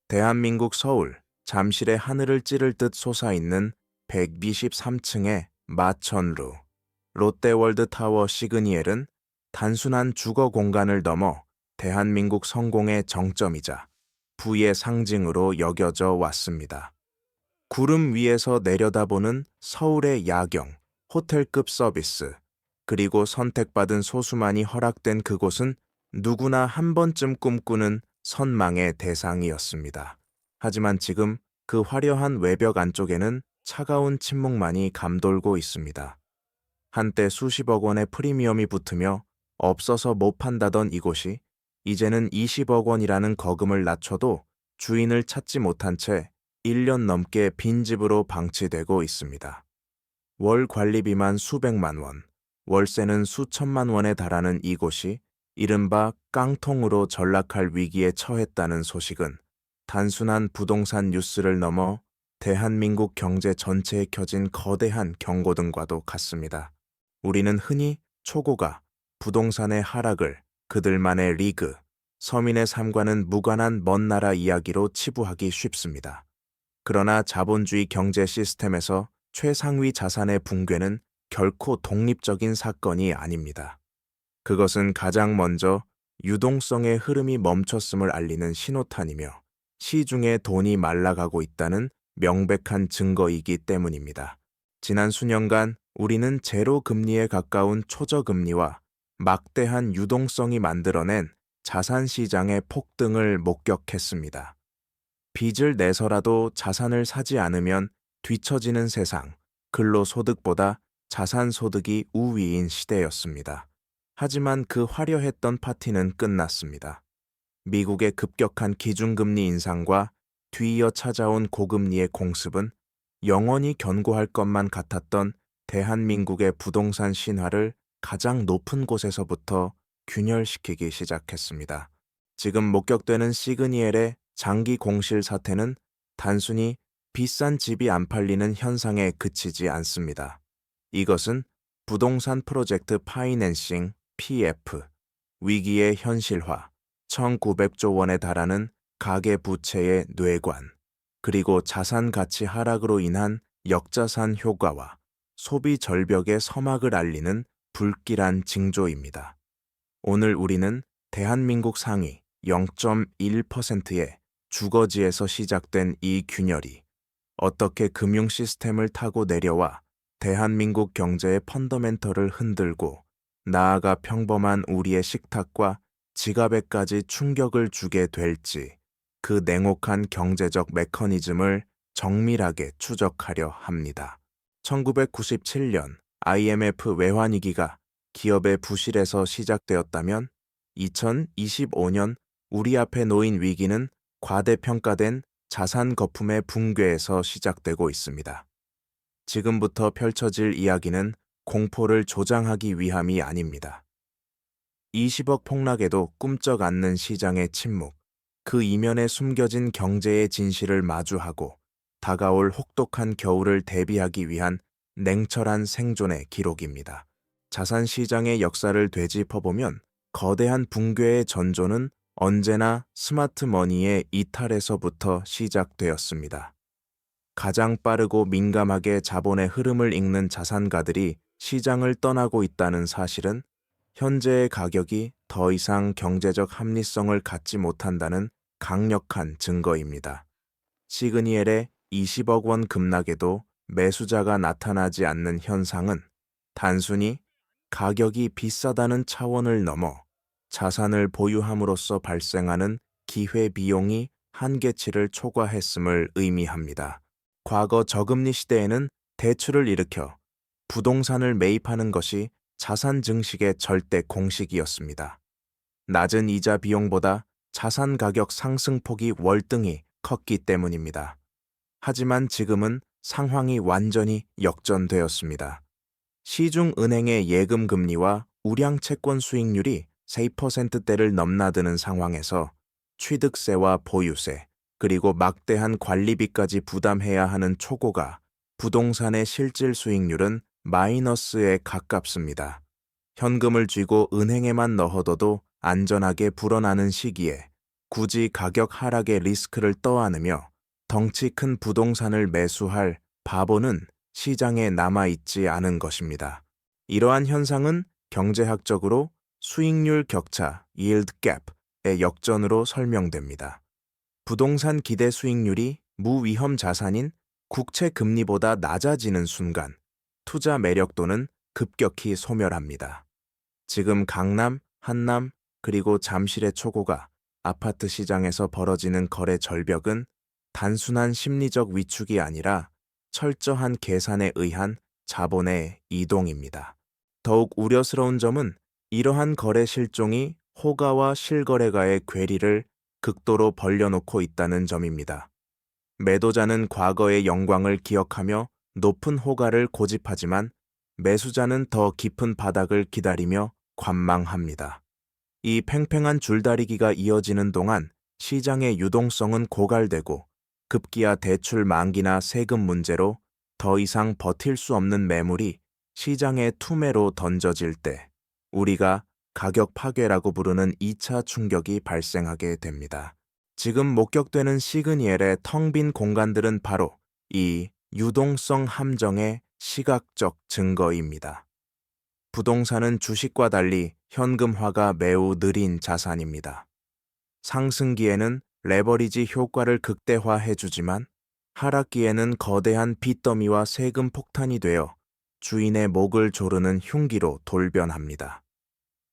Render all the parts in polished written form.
대한민국 서울, 잠실의 하늘을 찌를 듯 솟아있는 123층의 마천루, 롯데월드타워 시그니엘은 단순한 주거 공간을 넘어 대한민국 성공의 정점이자 부의 상징으로 여겨져 왔습니다. 구름 위에서 내려다보는 서울의 야경, 호텔급 서비스, 그리고 선택받은 소수만이 허락된 그곳은 누구나 한 번쯤 꿈꾸는 선망의 대상이었습니다. 하지만 지금 그 화려한 외벽 안쪽에는 차가운 침묵만이 감돌고 있습니다. 한때 수십억 원의 프리미엄이 붙으며 없어서 못 판다던 이곳이 이제는 20억 원이라는 거금을 낮춰도 주인을 찾지 못한 채 1년 넘게 빈집으로 방치되고 있습니다. 월 관리비만 수백만 원, 월세는 수천만 원에 달하는 이곳이 이른바 깡통으로 전락할 위기에 처했다는 소식은 단순한 부동산 뉴스를 넘어 대한민국 경제 전체에 켜진 거대한 경고등과도 같습니다. 우리는 흔히 초고가, 부동산의 하락을 그들만의 리그, 서민의 삶과는 무관한 먼 나라 이야기로 치부하기 쉽습니다. 그러나 자본주의 경제 시스템에서 최상위 자산의 붕괴는 결코 독립적인 사건이 아닙니다. 그것은 가장 먼저 유동성의 흐름이 멈췄음을 알리는 신호탄이며 시중에 돈이 말라가고 있다는 명백한 증거이기 때문입니다. 지난 수년간 우리는 제로 금리에 가까운 초저금리와 막대한 유동성이 만들어낸 자산 시장의 폭등을 목격했습니다. 빚을 내서라도 자산을 사지 않으면 뒤처지는 세상, 근로소득보다 자산소득이 우위인 시대였습니다. 하지만 그 화려했던 파티는 끝났습니다. 미국의 급격한 기준금리 인상과 뒤이어 찾아온 고금리의 공습은 영원히 견고할 것만 같았던 대한민국의 부동산 신화를 가장 높은 곳에서부터 균열시키기 시작했습니다. 지금 목격되는 시그니엘의 장기 공실 사태는 단순히 비싼 집이 안 팔리는 현상에 그치지 않습니다. 이것은 부동산 프로젝트 파이낸싱 PF, 위기의 현실화, 1900조 원에 달하는 가계부채의 뇌관, 그리고 자산 가치 하락으로 인한 역자산 효과와 소비 절벽의 서막을 알리는 불길한 징조입니다. 오늘 우리는 대한민국 상위 0.1%의 주거지에서 시작된 이 균열이 어떻게 금융 시스템을 타고 내려와 대한민국 경제의 펀더멘털을 흔들고 나아가 평범한 우리의 식탁과 지갑에까지 충격을 주게 될지 그 냉혹한 경제적 메커니즘을 정밀하게 추적하려 합니다. 1997년 IMF 외환위기가 기업의 부실에서 시작되었다면 2025년 우리 앞에 놓인 위기는 과대평가된 자산 거품의 붕괴에서 시작되고 있습니다. 지금부터 펼쳐질 이야기는 공포를 조장하기 위함이 아닙니다. 20억 폭락에도 꿈쩍 않는 시장의 침묵, 그 이면에 숨겨진 경제의 진실을 마주하고 다가올 혹독한 겨울을 대비하기 위한 냉철한 생존의 기록입니다. 자산시장의 역사를 되짚어보면 거대한 붕괴의 전조는 언제나 스마트머니의 이탈에서부터 시작되었습니다. 가장 빠르고 민감하게 자본의 흐름을 읽는 자산가들이 시장을 떠나고 있다는 사실은 현재의 가격이 더 이상 경제적 합리성을 갖지 못한다는 강력한 증거입니다. 시그니엘의 20억 원 급락에도 매수자가 나타나지 않는 현상은 단순히 가격이 비싸다는 차원을 넘어 자산을 보유함으로써 발생하는 기회비용이 한계치를 초과했음을 의미합니다. 과거 저금리 시대에는 대출을 일으켜 부동산을 매입하는 것이 자산 증식의 절대 공식이었습니다. 낮은 이자 비용보다 자산 가격 상승폭이 월등히 컸기 때문입니다. 하지만 지금은 상황이 완전히 역전되었습니다. 시중은행의 예금 금리와 우량 채권 수익률이 4%대를 넘나드는 상황에서 취득세와 보유세, 그리고 막대한 관리비까지 부담해야 하는 초고가 부동산의 실질 수익률은 마이너스에 가깝습니다. 현금을 쥐고 은행에만 넣어둬도 안전하게 불어나는 시기에 굳이 가격 하락의 리스크를 떠안으며 덩치 큰 부동산을 매수할 바보는 시장에 남아있지 않은 것입니다. 이러한 현상은 경제학적으로 수익률 격차, yield gap의 역전으로 설명됩니다. 부동산 기대 수익률이 무위험 자산인 국채 금리보다 낮아지는 순간 투자 매력도는 급격히 소멸합니다. 지금 강남, 한남, 그리고 잠실의 초고가 아파트 시장에서 벌어지는 거래 절벽은 단순한 심리적 위축이 아니라 철저한 계산에 의한 자본의 이동입니다. 더욱 우려스러운 점은 이러한 거래 실종이 호가와 실거래가의 괴리를 극도로 벌려놓고 있다는 점입니다. 매도자는 과거의 영광을 기억하며 높은 호가를 고집하지만 매수자는 더 깊은 바닥을 기다리며 관망합니다. 이 팽팽한 줄다리기가 이어지는 동안 시장의 유동성은 고갈되고 급기야 대출 만기나 세금 문제로 더 이상 버틸 수 없는 매물이 시장의 투매로 던져질 때 우리가 가격 파괴라고 부르는 2차 충격이 발생하게 됩니다. 지금 목격되는 시그니엘의 텅 빈 공간들은 바로 이 유동성 함정의 시각적 증거입니다. 부동산은 주식과 달리 현금화가 매우 느린 자산입니다. 상승기에는 레버리지 효과를 극대화해주지만 하락기에는 거대한 빚더미와 세금 폭탄이 되어 주인의 목을 조르는 흉기로 돌변합니다.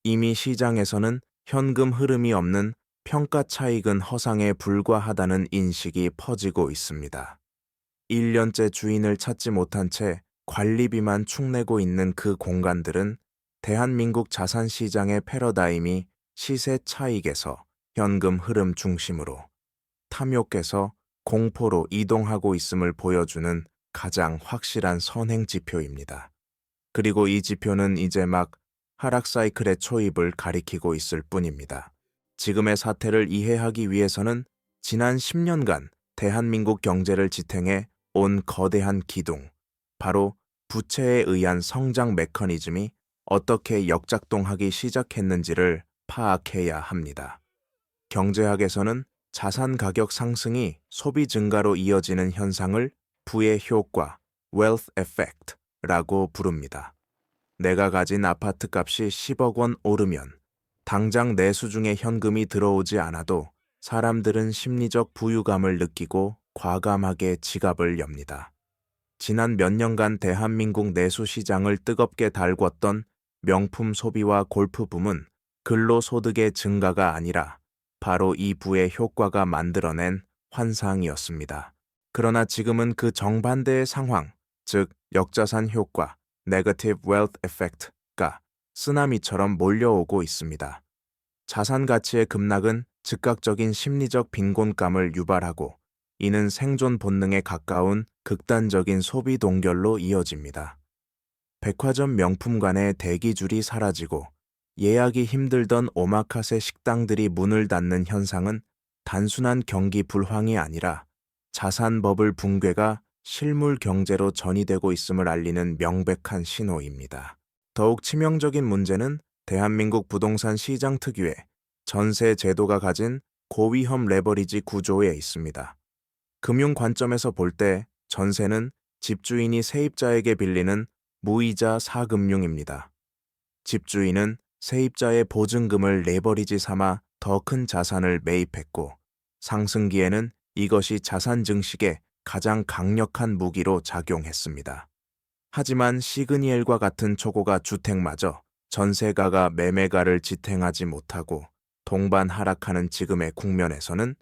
이미 시장에서는 현금 흐름이 없는 평가 차익은 허상에 불과하다는 인식이 퍼지고 있습니다. 1년째 주인을 찾지 못한 채 관리비만 축내고 있는 그 공간들은 대한민국 자산시장의 패러다임이 시세 차익에서 현금 흐름 중심으로 탐욕에서 공포로 이동하고 있음을 보여주는 가장 확실한 선행 지표입니다. 그리고 이 지표는 이제 막 하락 사이클의 초입을 가리키고 있을 뿐입니다. 지금의 사태를 이해하기 위해서는 지난 10년간 대한민국 경제를 지탱해 온 거대한 기둥, 바로 부채에 의한 성장 메커니즘이 어떻게 역작동하기 시작했는지를 파악해야 합니다. 경제학에서는 자산 가격 상승이 소비 증가로 이어지는 현상을 부의 효과, wealth effect라고 부릅니다. 내가 가진 아파트 값이 10억 원 오르면 당장 내 수중에 현금이 들어오지 않아도 사람들은 심리적 부유감을 느끼고 과감하게 지갑을 엽니다. 지난 몇 년간 대한민국 내수 시장을 뜨겁게 달궜던 명품 소비와 골프 붐은 근로소득의 증가가 아니라 바로 이 부의 효과가 만들어낸 환상이었습니다. 그러나 지금은 그 정반대의 상황, 즉 역자산 효과, negative wealth effect가 쓰나미처럼 몰려오고 있습니다. 자산 가치의 급락은 즉각적인 심리적 빈곤감을 유발하고 이는 생존 본능에 가까운 극단적인 소비 동결로 이어집니다. 백화점 명품관의 대기줄이 사라지고 예약이 힘들던 오마카세 식당들이 문을 닫는 현상은 단순한 경기 불황이 아니라 자산 버블 붕괴가 실물 경제로 전이되고 있음을 알리는 명백한 신호입니다. 더욱 치명적인 문제는 대한민국 부동산 시장 특유의 전세 제도가 가진 고위험 레버리지 구조에 있습니다. 금융 관점에서 볼 때 전세는 집주인이 세입자에게 빌리는 무이자 사금융입니다. 집주인은 세입자의 보증금을 레버리지 삼아 더 큰 자산을 매입했고 상승기에는 이것이 자산 증식의 가장 강력한 무기로 작용했습니다. 하지만 시그니엘과 같은 초고가 주택마저 전세가가 매매가를 지탱하지 못하고 동반 하락하는 지금의 국면에서는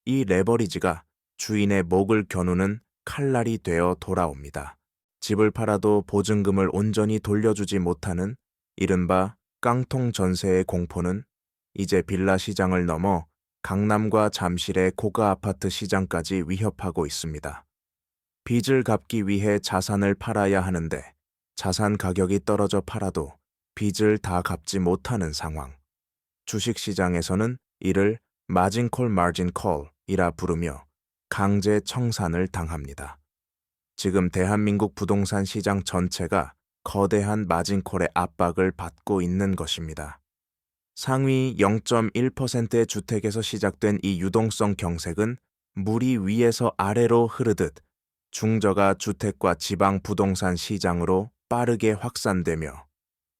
이 레버리지가 주인의 목을 겨누는 칼날이 되어 돌아옵니다. 집을 팔아도 보증금을 온전히 돌려주지 못하는 이른바 깡통 전세의 공포는 이제 빌라 시장을 넘어 강남과 잠실의 고가 아파트 시장까지 위협하고 있습니다. 빚을 갚기 위해 자산을 팔아야 하는데 자산 가격이 떨어져 팔아도 빚을 다 갚지 못하는 상황. 주식시장에서는 이를 마진콜 마진콜이라 부르며 강제 청산을 당합니다. 지금 대한민국 부동산 시장 전체가 거대한 마진콜의 압박을 받고 있는 것입니다. 상위 0.1%의 주택에서 시작된 이 유동성 경색은 물이 위에서 아래로 흐르듯 중저가 주택과 지방 부동산 시장으로 빠르게 확산되며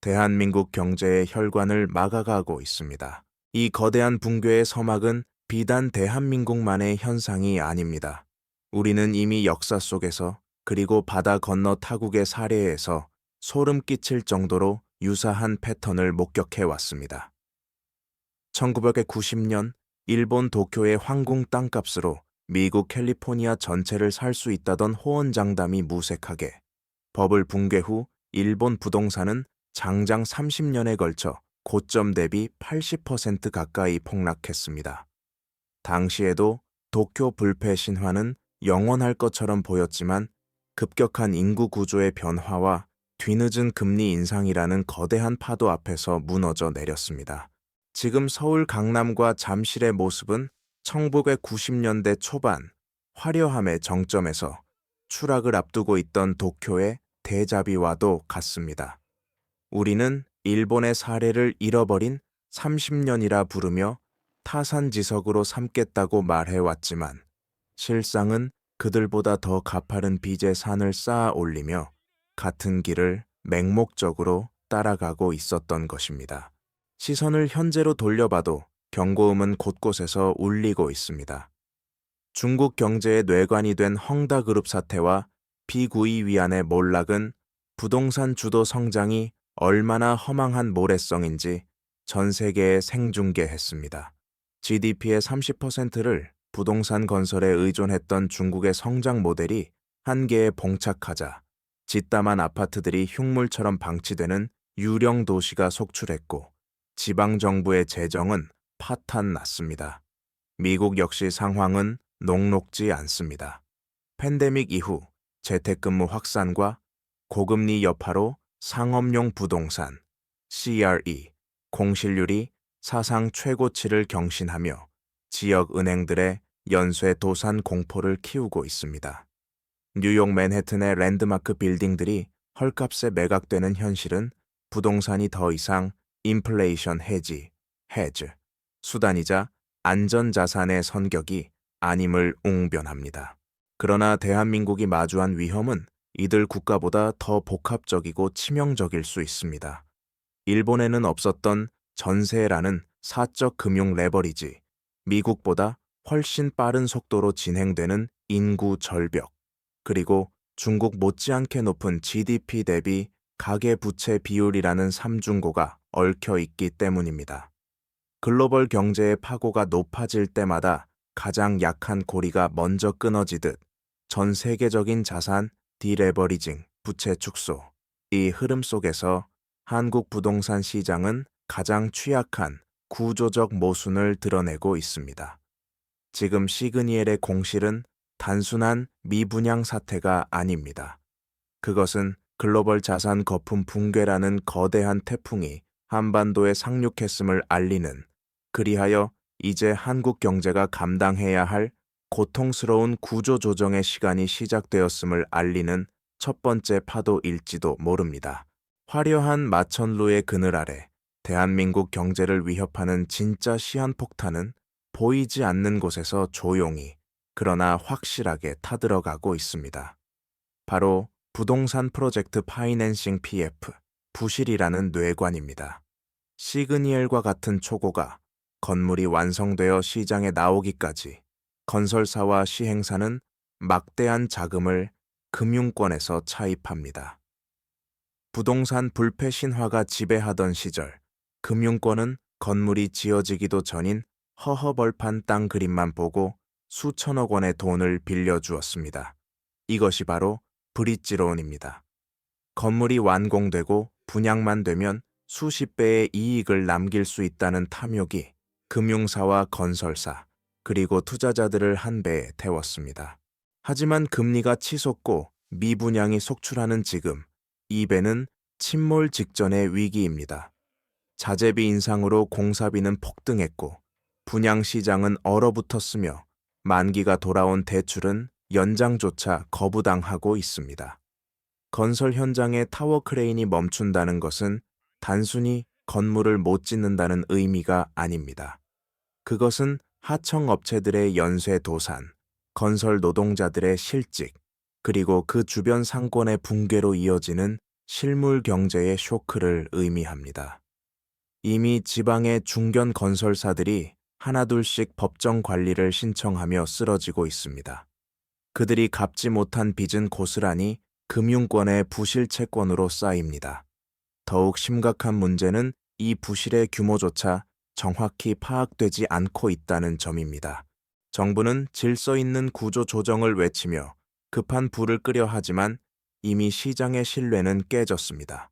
대한민국 경제의 혈관을 막아가고 있습니다. 이 거대한 붕괴의 서막은 비단 대한민국만의 현상이 아닙니다. 우리는 이미 역사 속에서 그리고 바다 건너 타국의 사례에서 소름 끼칠 정도로 유사한 패턴을 목격해 왔습니다. 1990년 일본 도쿄의 황궁 땅값으로 미국 캘리포니아 전체를 살 수 있다던 호언장담이 무색하게 버블 붕괴 후 일본 부동산은 장장 30년에 걸쳐 고점 대비 80% 가까이 폭락했습니다. 당시에도 도쿄 불패 신화는 영원할 것처럼 보였지만 급격한 인구 구조의 변화와 뒤늦은 금리 인상이라는 거대한 파도 앞에서 무너져 내렸습니다. 지금 서울 강남과 잠실의 모습은 1990년대 초반 화려함의 정점에서 추락을 앞두고 있던 도쿄의 데자비와도 같습니다. 우리는 일본의 사례를 잃어버린 30년이라 부르며 타산지석으로 삼겠다고 말해왔지만 실상은 그들보다 더 가파른 빚의 산을 쌓아 올리며 같은 길을 맹목적으로 따라가고 있었던 것입니다. 시선을 현재로 돌려봐도 경고음은 곳곳에서 울리고 있습니다. 중국 경제의 뇌관이 된 헝다그룹 사태와 비구이 위안의 몰락은 부동산 주도 성장이 얼마나 허망한 모래성인지 전 세계에 생중계했습니다. GDP의 30%를 부동산 건설에 의존했던 중국의 성장 모델이 한계에 봉착하자 짓담한 아파트들이 흉물처럼 방치되는 유령 도시가 속출했고 지방정부의 재정은 파탄났습니다. 미국 역시 상황은 녹록지 않습니다. 팬데믹 이후 재택근무 확산과 고금리 여파로 상업용 부동산, CRE, 공실률이 사상 최고치를 경신하며 지역 은행들의 연쇄 도산 공포를 키우고 있습니다. 뉴욕 맨해튼의 랜드마크 빌딩들이 헐값에 매각되는 현실은 부동산이 더 이상 인플레이션 헤지, 수단이자 안전자산의 선격이 아님을 웅변합니다. 그러나 대한민국이 마주한 위험은 이들 국가보다 더 복합적이고 치명적일 수 있습니다. 일본에는 없었던 전세라는 사적 금융 레버리지, 미국보다 훨씬 빠른 속도로 진행되는 인구 절벽, 그리고 중국 못지않게 높은 GDP 대비 가계부채 비율이라는 삼중고가 얽혀 있기 때문입니다. 글로벌 경제의 파고가 높아질 때마다 가장 약한 고리가 먼저 끊어지듯 전 세계적인 자산 디레버리징, 부채 축소, 이 흐름 속에서 한국 부동산 시장은 가장 취약한 구조적 모순을 드러내고 있습니다. 지금 시그니엘의 공실은 단순한 미분양 사태가 아닙니다. 그것은 글로벌 자산 거품 붕괴라는 거대한 태풍이 한반도에 상륙했음을 알리는, 그리하여 이제 한국 경제가 감당해야 할 고통스러운 구조조정의 시간이 시작되었음을 알리는 첫 번째 파도일지도 모릅니다. 화려한 마천루의 그늘 아래 대한민국 경제를 위협하는 진짜 시한폭탄은 보이지 않는 곳에서 조용히 그러나 확실하게 타들어가고 있습니다. 바로 부동산 프로젝트 파이낸싱 PF, 부실이라는 뇌관입니다. 시그니엘과 같은 초고가 건물이 완성되어 시장에 나오기까지 건설사와 시행사는 막대한 자금을 금융권에서 차입합니다. 부동산 불패 신화가 지배하던 시절, 금융권은 건물이 지어지기도 전인 허허벌판 땅 그림만 보고 수천억 원의 돈을 빌려주었습니다. 이것이 바로 브릿지론입니다. 건물이 완공되고 분양만 되면 수십 배의 이익을 남길 수 있다는 탐욕이 금융사와 건설사, 그리고 투자자들을 한 배에 태웠습니다. 하지만 금리가 치솟고 미분양이 속출하는 지금, 이 배는 침몰 직전의 위기입니다. 자재비 인상으로 공사비는 폭등했고 분양 시장은 얼어붙었으며 만기가 돌아온 대출은 연장조차 거부당하고 있습니다. 건설 현장에 타워 크레인이 멈춘다는 것은 단순히 건물을 못 짓는다는 의미가 아닙니다. 그것은 하청업체들의 연쇄 도산, 건설 노동자들의 실직, 그리고 그 주변 상권의 붕괴로 이어지는 실물 경제의 쇼크를 의미합니다. 이미 지방의 중견 건설사들이 하나둘씩 법정 관리를 신청하며 쓰러지고 있습니다. 그들이 갚지 못한 빚은 고스란히 금융권의 부실 채권으로 쌓입니다. 더욱 심각한 문제는 이 부실의 규모조차 정확히 파악되지 않고 있다는 점입니다. 정부는 질서 있는 구조 조정을 외치며 급한 불을 끄려 하지만 이미 시장의 신뢰는 깨졌습니다.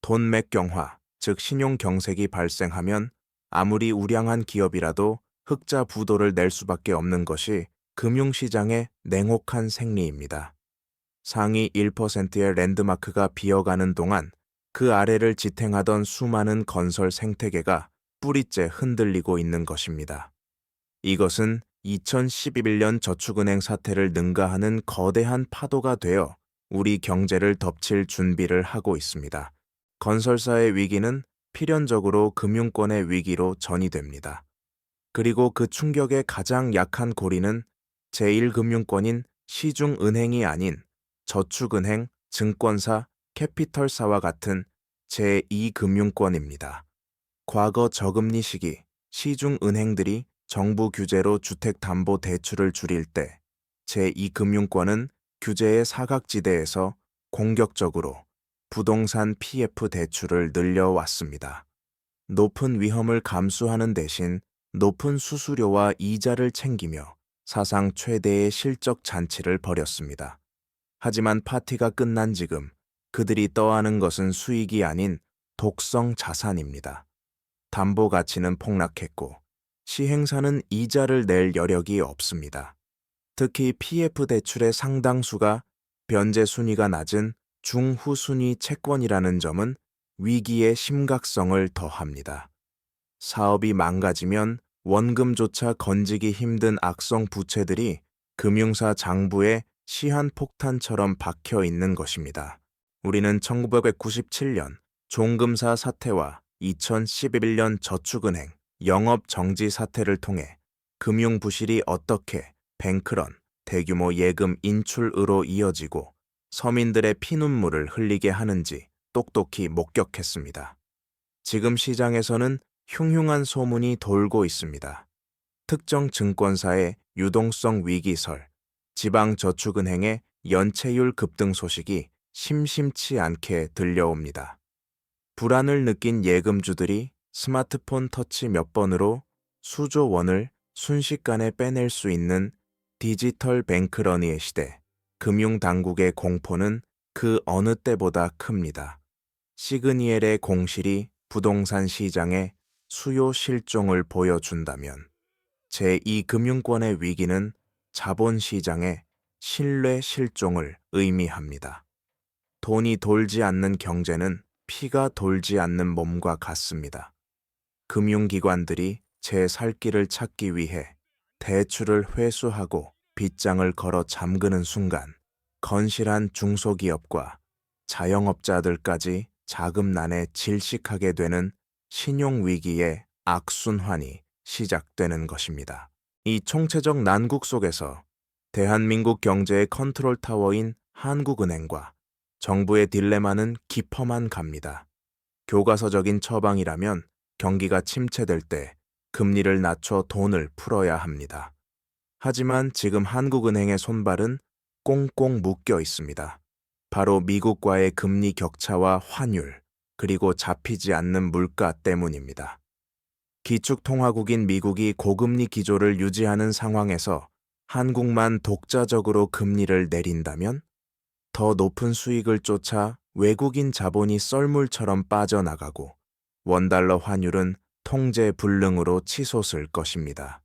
돈맥 경화, 즉 신용 경색이 발생하면 아무리 우량한 기업이라도 흑자 부도를 낼 수밖에 없는 것이 금융시장의 냉혹한 생리입니다. 상위 1%의 랜드마크가 비어가는 동안 그 아래를 지탱하던 수많은 건설 생태계가 뿌리째 흔들리고 있는 것입니다. 이것은 2011년 저축은행 사태를 능가하는 거대한 파도가 되어 우리 경제를 덮칠 준비를 하고 있습니다. 건설사의 위기는 필연적으로 금융권의 위기로 전이됩니다. 그리고 그 충격의 가장 약한 고리는 제1금융권인 시중은행이 아닌 저축은행, 증권사, 캐피털사와 같은 제2금융권입니다. 과거 저금리 시기 시중은행들이 정부 규제로 주택담보대출을 줄일 때 제2금융권은 규제의 사각지대에서 공격적으로 부동산 PF 대출을 늘려왔습니다. 높은 위험을 감수하는 대신 높은 수수료와 이자를 챙기며 사상 최대의 실적 잔치를 벌였습니다. 하지만 파티가 끝난 지금 그들이 떠안은 것은 수익이 아닌 독성 자산입니다. 담보 가치는 폭락했고 시행사는 이자를 낼 여력이 없습니다. 특히 PF 대출의 상당수가 변제 순위가 낮은 중후순위 채권이라는 점은 위기의 심각성을 더합니다. 사업이 망가지면 원금조차 건지기 힘든 악성 부채들이 금융사 장부에 시한폭탄처럼 박혀 있는 것입니다. 우리는 1997년 종금사 사태와 2011년 저축은행 영업정지 사태를 통해 금융부실이 어떻게 뱅크런, 대규모 예금 인출으로 이어지고 서민들의 피눈물을 흘리게 하는지 똑똑히 목격했습니다. 지금 시장에서는 흉흉한 소문이 돌고 있습니다. 특정 증권사의 유동성 위기설, 지방저축은행의 연체율 급등 소식이 심심치 않게 들려옵니다. 불안을 느낀 예금주들이 스마트폰 터치 몇 번으로 수조 원을 순식간에 빼낼 수 있는 디지털 뱅크러니의 시대, 금융당국의 공포는 그 어느 때보다 큽니다. 시그니엘의 공실이 부동산 시장의 수요 실종을 보여준다면 제2금융권의 위기는 자본시장의 신뢰 실종을 의미합니다. 돈이 돌지 않는 경제는 피가 돌지 않는 몸과 같습니다. 금융기관들이 제 살 길을 찾기 위해 대출을 회수하고 빗장을 걸어 잠그는 순간 건실한 중소기업과 자영업자들까지 자금난에 질식하게 되는 신용위기의 악순환이 시작되는 것입니다. 이 총체적 난국 속에서 대한민국 경제의 컨트롤 타워인 한국은행과 정부의 딜레마는 깊어만 갑니다. 교과서적인 처방이라면 경기가 침체될 때 금리를 낮춰 돈을 풀어야 합니다. 하지만 지금 한국은행의 손발은 꽁꽁 묶여 있습니다. 바로 미국과의 금리 격차와 환율, 그리고 잡히지 않는 물가 때문입니다. 기축통화국인 미국이 고금리 기조를 유지하는 상황에서 한국만 독자적으로 금리를 내린다면 더 높은 수익을 쫓아 외국인 자본이 썰물처럼 빠져나가고 원달러 환율은 통제 불능으로 치솟을 것입니다.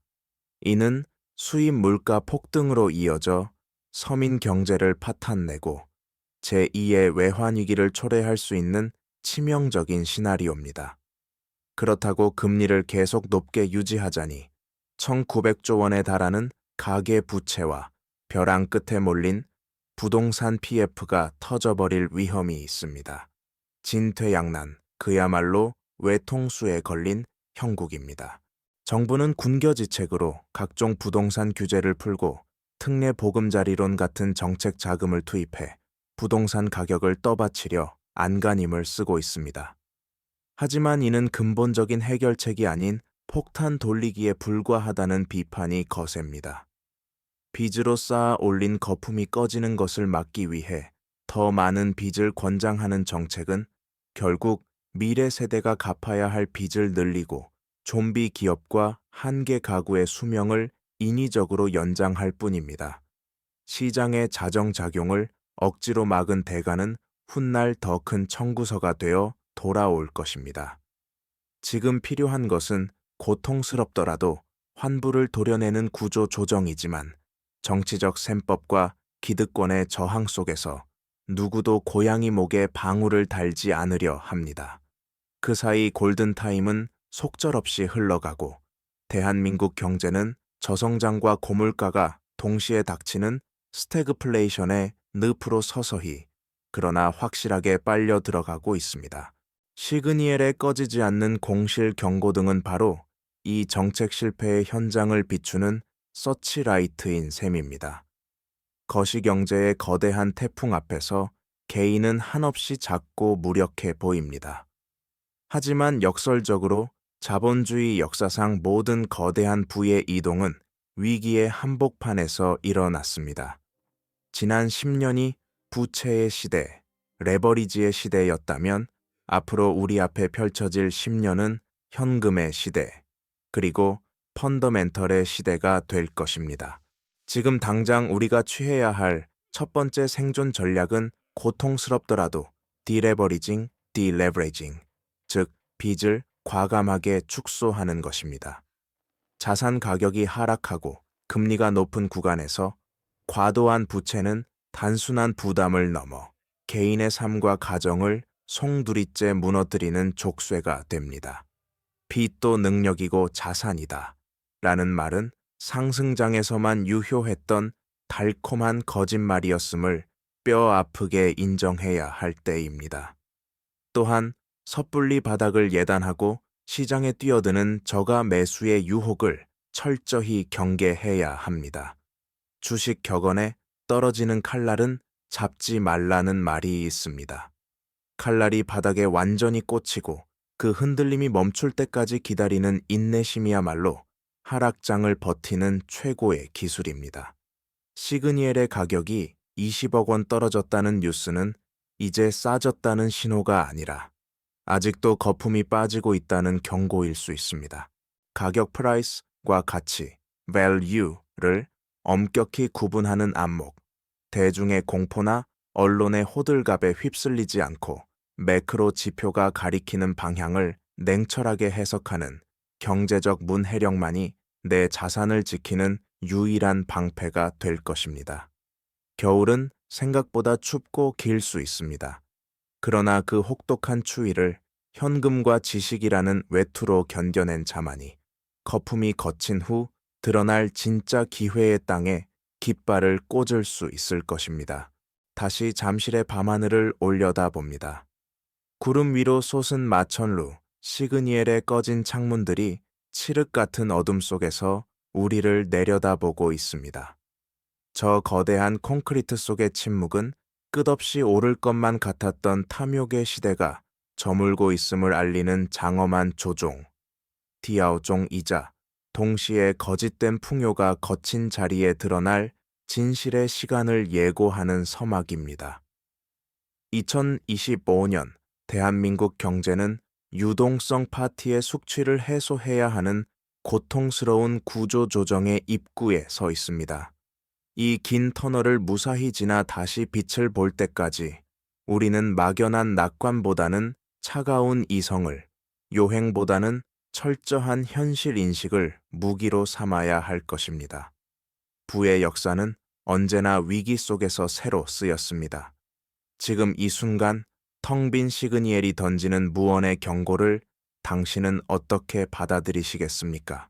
이는 수입 물가 폭등으로 이어져 서민 경제를 파탄내고 제2의 외환위기를 초래할 수 있는 치명적인 시나리오입니다. 그렇다고 금리를 계속 높게 유지하자니 1900조 원에 달하는 가계 부채와 벼랑 끝에 몰린 부동산 PF가 터져버릴 위험이 있습니다. 진퇴양난, 그야말로 외통수에 걸린 형국입니다. 정부는 군겨지책으로 각종 부동산 규제를 풀고 특례 보금자리론 같은 정책 자금을 투입해 부동산 가격을 떠받치려 안간힘을 쓰고 있습니다. 하지만 이는 근본적인 해결책이 아닌 폭탄 돌리기에 불과하다는 비판이 거셉니다. 빚으로 쌓아 올린 거품이 꺼지는 것을 막기 위해 더 많은 빚을 권장하는 정책은 결국 미래 세대가 갚아야 할 빚을 늘리고 좀비 기업과 한계 가구의 수명을 인위적으로 연장할 뿐입니다. 시장의 자정작용을 억지로 막은 대가는 훗날 더 큰 청구서가 되어 돌아올 것입니다. 지금 필요한 것은 고통스럽더라도 환부를 도려내는 구조 조정이지만 정치적 셈법과 기득권의 저항 속에서 누구도 고양이 목에 방울을 달지 않으려 합니다. 그 사이 골든타임은 속절없이 흘러가고 대한민국 경제는 저성장과 고물가가 동시에 닥치는 스태그플레이션의 늪으로 서서히 그러나 확실하게 빨려 들어가고 있습니다. 시그니엘에 꺼지지 않는 공실 경고등은 바로 이 정책 실패의 현장을 비추는 서치라이트인 셈입니다. 거시경제의 거대한 태풍 앞에서 개인은 한없이 작고 무력해 보입니다. 하지만 역설적으로 자본주의 역사상 모든 거대한 부의 이동은 위기의 한복판에서 일어났습니다. 지난 10년이 부채의 시대, 레버리지의 시대였다면 앞으로 우리 앞에 펼쳐질 10년은 현금의 시대, 그리고 펀더멘털의 시대가 될 것입니다. 지금 당장 우리가 취해야 할 첫 번째 생존 전략은 고통스럽더라도 디레버리징, 디레버리징, 즉 빚을 과감하게 축소하는 것입니다. 자산 가격이 하락하고 금리가 높은 구간에서 과도한 부채는 단순한 부담을 넘어 개인의 삶과 가정을 송두리째 무너뜨리는 족쇄가 됩니다. 빚도 능력이고 자산이다 라는 말은 상승장에서만 유효했던 달콤한 거짓말이었음을 뼈 아프게 인정해야 할 때입니다. 또한 섣불리 바닥을 예단하고 시장에 뛰어드는 저가 매수의 유혹을 철저히 경계해야 합니다. 주식 격언에 떨어지는 칼날은 잡지 말라는 말이 있습니다. 칼날이 바닥에 완전히 꽂히고 그 흔들림이 멈출 때까지 기다리는 인내심이야말로 하락장을 버티는 최고의 기술입니다. 시그니엘의 가격이 20억 원 떨어졌다는 뉴스는 이제 싸졌다는 신호가 아니라 아직도 거품이 빠지고 있다는 경고일 수 있습니다. 가격 프라이스과 가치, value를 엄격히 구분하는 안목, 대중의 공포나 언론의 호들갑에 휩쓸리지 않고 매크로 지표가 가리키는 방향을 냉철하게 해석하는 경제적 문해력만이 내 자산을 지키는 유일한 방패가 될 것입니다. 겨울은 생각보다 춥고 길 수 있습니다. 그러나 그 혹독한 추위를 현금과 지식이라는 외투로 견뎌낸 자만이 거품이 걷힌 후 드러날 진짜 기회의 땅에 깃발을 꽂을 수 있을 것입니다. 다시 잠실의 밤하늘을 올려다봅니다. 구름 위로 솟은 마천루, 시그니엘의 꺼진 창문들이 칠흑 같은 어둠 속에서 우리를 내려다보고 있습니다. 저 거대한 콘크리트 속의 침묵은 끝없이 오를 것만 같았던 탐욕의 시대가 저물고 있음을 알리는 장엄한 조종, 디아오종이자 동시에 거짓된 풍요가 거친 자리에 드러날 진실의 시간을 예고하는 서막입니다. 2025년 대한민국 경제는 유동성 파티의 숙취를 해소해야 하는 고통스러운 구조조정의 입구에 서 있습니다. 이 긴 터널을 무사히 지나 다시 빛을 볼 때까지 우리는 막연한 낙관보다는 차가운 이성을, 요행보다는 철저한 현실 인식을 무기로 삼아야 할 것입니다. 부의 역사는 언제나 위기 속에서 새로 쓰였습니다. 지금 이 순간 텅 빈 시그니엘이 던지는 무언의 경고를 당신은 어떻게 받아들이시겠습니까?